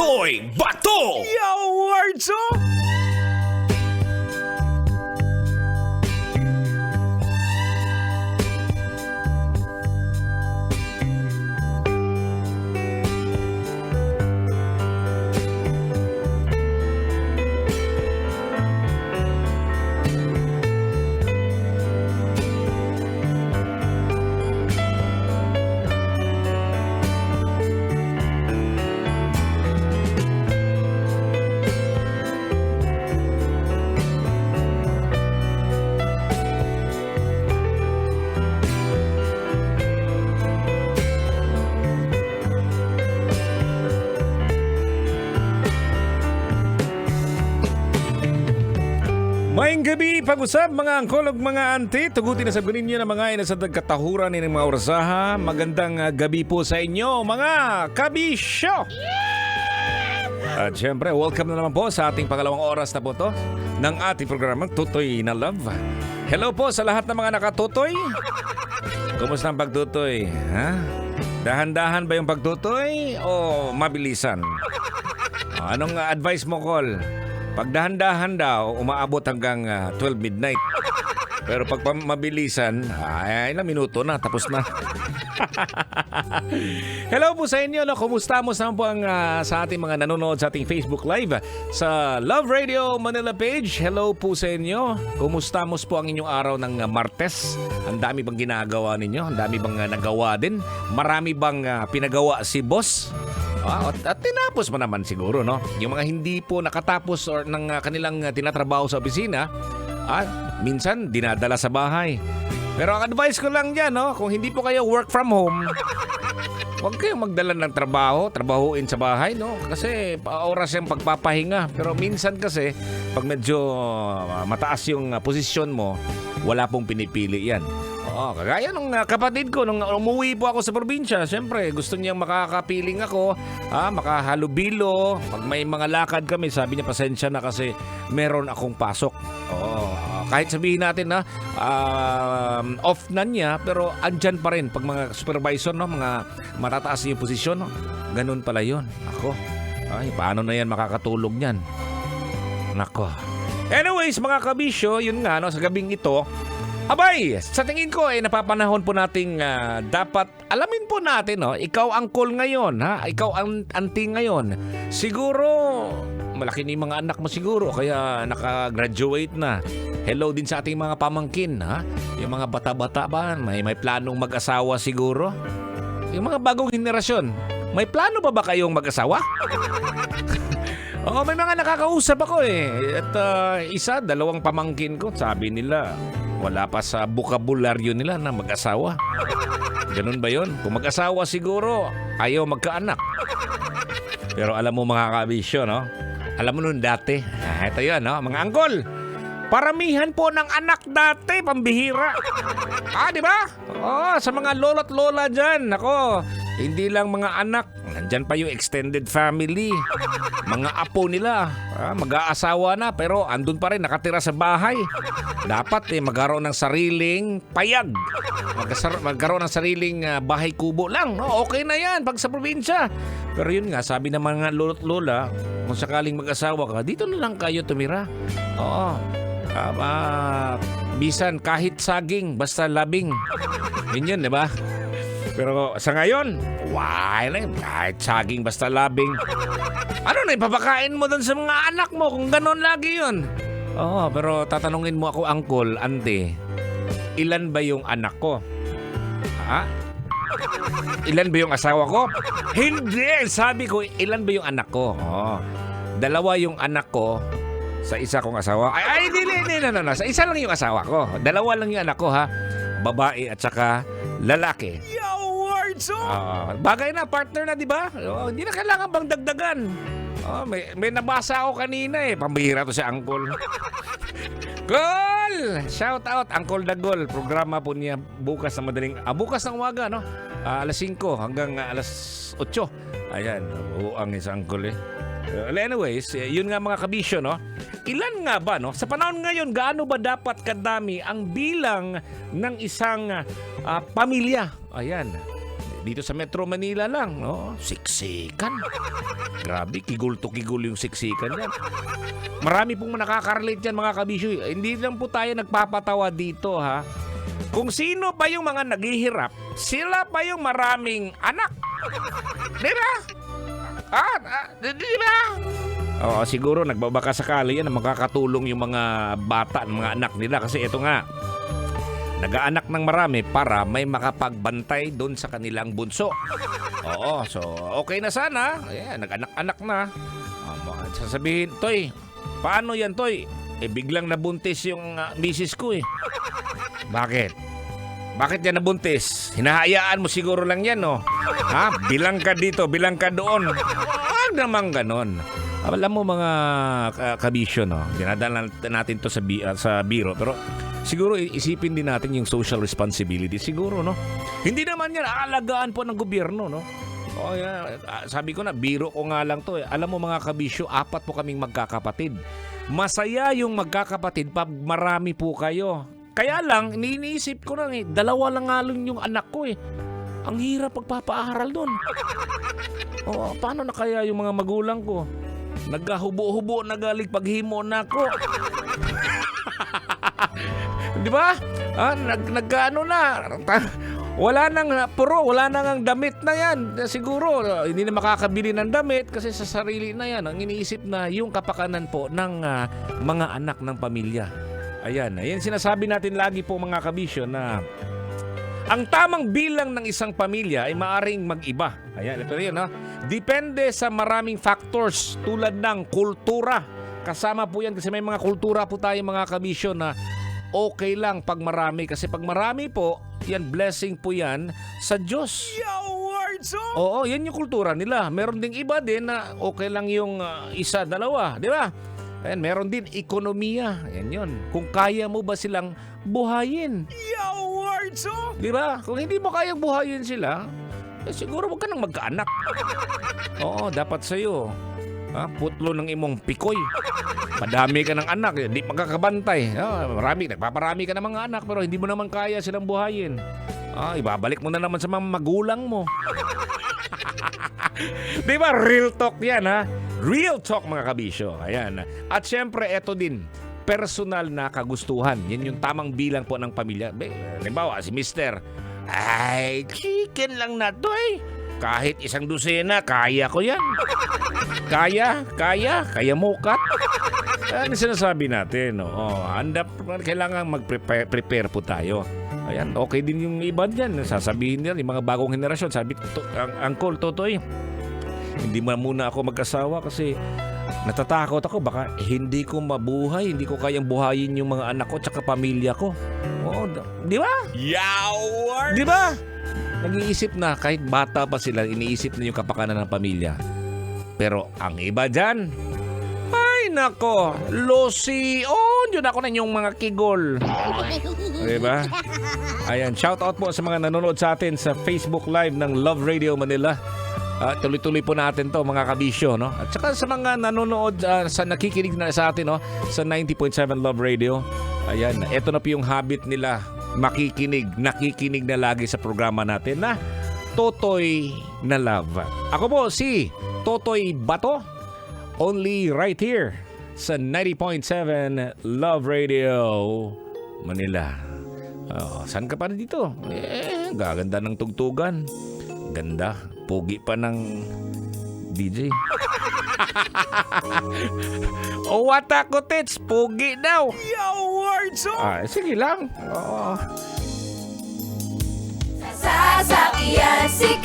Pinoy Bato! Yo, words up! Maayong gabi, pag-usap mga angkol ug mga auntie. Tugutin na sagunin niyo na mga ina sa katahuran ng mga orasaha. Magandang gabi po sa inyo, mga kabisyo! At syempre, welcome na naman po sa ating pangalawang oras na po to ng ating programang Tutoy na Love. Hello po sa lahat ng mga nakatutoy. Kumusta ang pagtutoy? Ha? Dahan-dahan ba yung pagtutoy o mabilisan? Anong advice mo, Col? Pag dahan-dahan daw, umaabot hanggang 12 midnight. Pero pag mabilisan, ay ilang minuto na, tapos na. Hello po sa inyo, no? Kumusta mo naman po ang, sa ating mga nanonood sa ating Facebook Live sa Love Radio Manila page. Hello po sa inyo. Kumusta mo po ang inyong araw ng Martes? Ang dami bang ginagawa ninyo? Ang dami bang nagawa din? Marami bang pinagawa si boss? At tinapos mo naman siguro, no? Yung mga hindi po nakatapos or ng kanilang tinatrabaho sa opisina, minsan dinadala sa bahay. Pero ang advice ko lang dyan, no? Kung hindi po kayo work from home, huwag kayong magdala ng trabahuin sa bahay, no? Kasi oras yung pagpapahinga. Pero minsan kasi, pag medyo mataas yung posisyon mo, wala pong pinipili yan. Kagaya nung kapatid ko, nung umuwi po ako sa probinsya, siyempre gusto niyang makakapiling ako, makahalubilo. Pag may mga lakad kami, sabi niya pasensya na kasi meron akong pasok. Kahit sabihin natin na off na niya, pero andyan pa rin pag mga supervisor, no, mga matataas yung posisyon, no? Ganun pala yun. Ako, paano na yan makakatulog niyan? Nako. Anyways, mga kabisyo, yun nga, no, sa gabing ito, abay, sa tingin ko napapanahon po nating dapat alamin po natin, no? Ikaw angkol ngayon, ha? Ikaw ang auntie ngayon. Siguro malaki ni mga anak mo siguro kaya naka-graduate na. Hello din sa ating mga pamangkin, ha? Yung mga bata-bata ba, may planong mag-asawa siguro? Yung mga bagong henerasyon, may plano ba kayong mag-asawa? May mga nakakausap ako At isa, dalawang pamangkin ko, sabi nila wala pa sa bukabularyo nila na mag-asawa. Ganun ba yun? Kung mag-asawa siguro, ayaw magkaanak. Pero alam mo mga kabisyo, no? Alam mo nun dati, ito yun, no? Mga angkol, paramihan po ng anak dati, pambihira. Di ba? Sa mga lolo't lola dyan, ako, hindi lang mga anak, nandyan pa yung extended family. Mga apo nila, mag-aasawa na, pero andun pa rin, nakatira sa bahay. Dapat magkaroon ng sariling payag. Magkaroon ng sariling bahay kubo lang. No? Okay na yan pag sa probinsya. Pero yun nga, sabi ng mga lolo't lola, kung sakaling mag-asawa ka, dito na lang kayo tumira. Bisan kahit saging, basta labing. Yun, di ba? Pero sa ngayon, kahit saging, basta labing. Ano na, ipapakain mo doon sa mga anak mo kung ganon lagi yun? Pero tatanungin mo ako, angkol, ante, ilan ba yung anak ko? Ilan ba yung asawa ko? Hindi! Sabi ko, ilan ba yung anak ko? Dalawa yung anak ko sa isa kong asawa. No. Sa isa lang yung asawa ko. Dalawa lang yung anak ko, ha? Babae at saka lalaki. Yo, words up! Bagay na, partner na, di ba? Hindi na kailangan bang dagdagan. May nabasa ako kanina Pambihira to si Angkol. Gol! Shout out, Angkol Dagol. Programa po niya bukas na madaling... bukas ng umaga, no? Alas 5 hanggang alas 8. Ayan, buang isang Angkol Anyways, yun nga mga kabisyo, no? Ilan nga ba, no? Sa panahon ngayon, gaano ba dapat kadami ang bilang ng isang pamilya? Ayan. dito sa Metro Manila lang, no? Siksikan. Grabe, kigul to kigul yung siksikan yan. Marami pong nakaka-relate yan mga kabisyo. Hindi lang po tayo nagpapatawa dito ha. Kung sino pa yung mga naghihirap, sila pa yung maraming anak. Di ba? Di ba? Oo, siguro nagbabaka sakali yan na makakatulong yung mga bata, mga anak nila. Kasi ito nga, nag-aanak ng marami para may makapagbantay doon sa kanilang bunso. Oo, so okay na sana. Ayan, nag-anak-anak na. Sasabihin, Toy, paano yan, Toy? Biglang nabuntis yung misis ko eh. Bakit? Bakit yan nabuntis? Hinahayaan mo siguro lang yan, no? Ha? Bilang ka dito, bilang ka doon. Huwag naman ganon. Alam mo mga kabisyo, no? Dinadala natin to sa biro, pero siguro isipin din natin yung social responsibility. Siguro, no? Hindi naman yan aalagaan po ng gobyerno, no? O, sabi ko na, biro ko nga lang to. Alam mo mga kabisyo, 4 po kaming magkakapatid. Masaya yung magkakapatid pag marami po kayo. Kaya lang, iniisip ko lang 2 lang nga lang yung anak ko eh. Ang hirap pagpapaaral doon. O, paano na kaya yung mga magulang ko? Nagkahubo-hubo, nagalig paghimo na ako. Di ba? Nagkaano na. Wala nang puro, wala nang damit na yan. Siguro, hindi na makakabili ng damit kasi sa sarili na yan. Ang iniisip na yung kapakanan po ng mga anak ng pamilya. Ayan, sinasabi natin lagi po mga kabisyo na ang tamang bilang ng isang pamilya ay maaring mag-iba. Ayan, ito yun ha. Depende sa maraming factors tulad ng kultura. Kasama po yan kasi may mga kultura po tayo mga kabisyo na okay lang pag marami. Kasi pag marami po, yan blessing po yan sa Diyos. Oo, yan yung kultura nila. Meron ding iba din na okay lang yung 1, 2, di ba? Ayan, meron din ekonomiya. Ayan yun. Kung kaya mo ba silang buhayin. Di ba? Kung hindi mo kayang buhayin sila, siguro huwag ka nang magkaanak. Oo, dapat sa'yo. Putlo ng imong pikoy. Madami ka ng anak, hindi magkakabantay. Nagpaparami ka ng mga anak pero hindi mo naman kaya silang buhayin. Ibabalik mo na naman sa mga magulang mo. Di ba? Real talk yan ha. Real talk mga kabisyo. Ayan. At syempre, eto din. Personal na kagustuhan. Yan yung tamang bilang po ng pamilya. Halimbawa, si Mister, ay, chicken lang na to eh. Kahit 1 dosena, kaya ko yan. Kaya mo kat. Yan sinasabi natin. Kailangan mag-prepare po tayo. Ayan, okay din yung iba dyan. Sasabihin nila, yung mga bagong henerasyon, sabi, Uncle Totoy, hindi muna ako mag-asawa kasi natatakot ako. Baka hindi ko mabuhay, hindi ko kayang buhayin yung mga anak ko tsaka pamilya ko. Oo, di ba? Di ba? Nag-iisip na, kahit bata pa sila, iniisip na yung kapakanan ng pamilya. Pero ang iba dyan, ay nako, losion, yun ako na yung mga kigol. Diba? Ayan, shout out po sa mga nanonood sa atin sa Facebook Live ng Love Radio Manila. Tuloy-tuloy po natin to mga kabisyo, no? At saka sa mga nanonood, sa nakikinig na sa atin, no? Sa 90.7 Love Radio. Ayan, eto na po yung habit nila. Nakikinig na lagi sa programa natin na Totoy na Love. Ako po si Totoy Bato. Only right here sa 90.7 Love Radio Manila. Saan ka pa dito? Gaganda ng tugtugan. Ganda. Pogi pa ng DJ. Wata ko, tits. Pogi daw. Sige lang. Sasakyan si